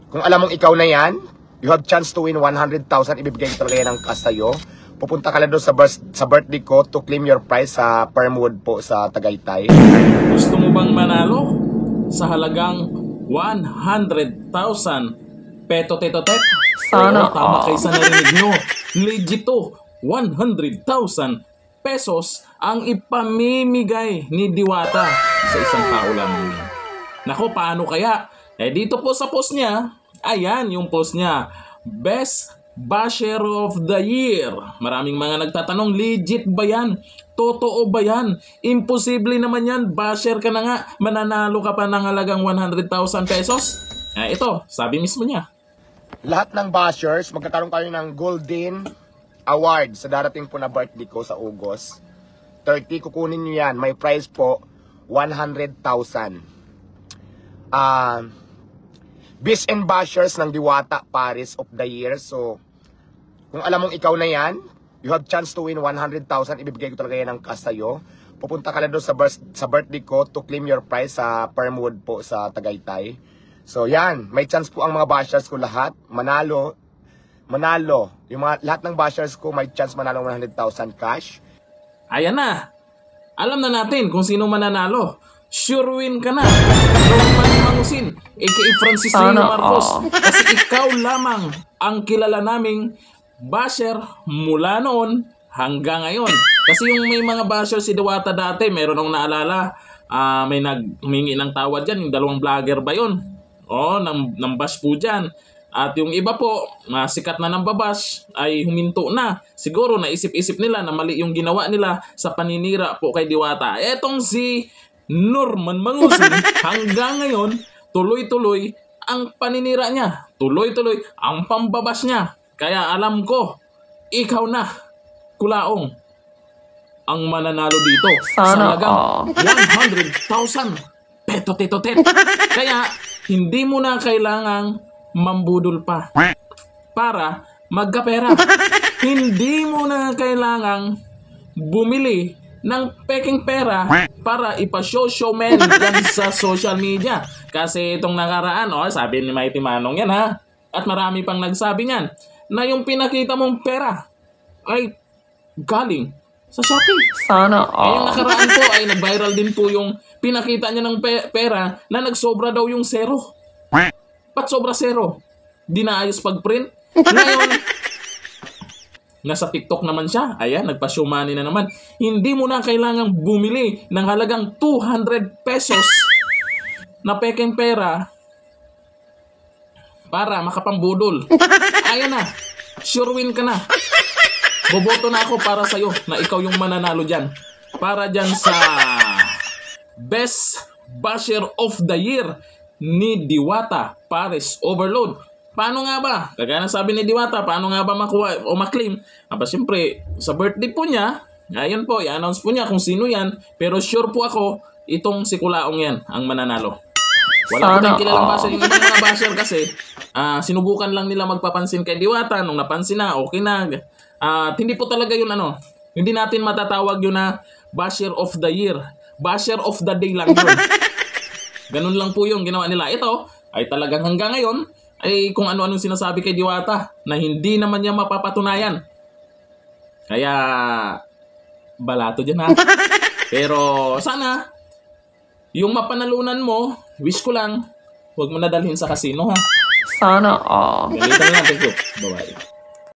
Kung alam mong ikaw na yan, you have chance to win 100,000. Ibibigay ko talaga yan ng cash sa'yo. Pupunta ka lang doon sa birthday ko to claim your prize sa Permwood po sa Tagaytay. Gusto mo bang manalo sa halagang 100,000 peto teto tet? Sana tama kayo sa narinig nyo. Legit to, 100,000 pesos ang ipamimigay ni Diwata sa isang tao lang. Nako, paano kaya? Dito po sa post niya, ayan yung post niya. Best Basher of the Year. Maraming mga nagtatanong, legit ba yan? Totoo ba yan? Imposible naman yan. Basher ka na nga, mananalo ka pa ng halagang 100,000 pesos? Ito, sabi mismo niya. Lahat ng bashers, magkakaroon kayo ng Golden Award sa darating po na birthday ko sa August 30. Kukunin nyo yan. May prize po, 100,000. Bish and Bashers ng Diwata Paris of the Year. So, kung alam mong ikaw na yan, you have chance to win 100,000. Ibibigay ko talaga yan ng cash sa'yo. Pupunta ka lang doon sa birthday ko to claim your prize sa Permwood po sa Tagaytay. So yan, may chance po ang mga bashers ko lahat. Manalo. Yung lahat ng bashers ko may chance manalo 100,000 cash. Ayan na. Alam na natin kung sino mananalo. Sure win ka na. Roman Mangusin, aka Francis Leo Marcos. Kasi ikaw lamang ang kilala naming basher mula noon hanggang ngayon. Kasi yung may mga basher si Diwata dati, meron akong naalala, may humingi ng tawad dyan, yung dalawang vlogger ba yun? Nang bash po dyan. At yung iba po, sikat na ng babash, ay huminto na. Siguro naisip-isip nila na mali yung ginawa nila sa paninira po kay Diwata. Etong si Norman Mangusin, hanggang ngayon, tuloy-tuloy ang paninira niya. Tuloy-tuloy ang pambabash niya. Kaya alam ko, ikaw na, Kulaong, ang mananalo dito sa halagang 100,000 peto teto tet. Kaya hindi mo na kailangang mambudol pa para magkapera. Hindi mo na kailangang bumili ng peking pera para ipa-show-showman yan sa social media. Kasi itong nakaraan, sabi ni Mighty Manong yan ha, at marami pang nagsabi niyan, na yung pinakita mong pera ay galing sa Shopee. Sana yung nakaraan po ay nag-viral din po yung pinakita niya ng pera na nagsobra daw yung zero. Ba't sobra zero? Di na ayos pag-print. Ngayon, nasa TikTok naman siya. Ayan, nagpa-show money na naman. Hindi mo na kailangang bumili ng halagang 200 pesos na peking pera para makapambudol. Ayan na. Sure win ka na. Boboto na ako para sa'yo na ikaw yung mananalo dyan. Para dyan sa Best Basher of the Year ni Diwata Paris Overload. Paano nga ba? Kagaya ng sabi ni Diwata, paano nga ba makuha o maklaim? Siyempre, sa birthday po niya, ayun po, i-announce po niya kung sino yan. Pero sure po ako, itong si Kulaong yan ang mananalo. Wala ko tayong kilalang basher. Yung ibang mga basher kasi, sinubukan lang nila magpapansin kay Diwata. Nung napansin na, okay na. At hindi po talaga yun hindi natin matatawag yun na basher of the year. Basher of the day lang yun. Ganun lang po yung ginawa nila. Ito ay talagang hanggang ngayon ay kung ano-anong sinasabi kay Diwata na hindi naman niya mapapatunayan. Kaya balato dyan ha. Pero sana yung mapanalunan mo, wish ko lang, huwag mo nadalhin sa casino ha. Sana Ganito na lang. Thank you. Bye-bye.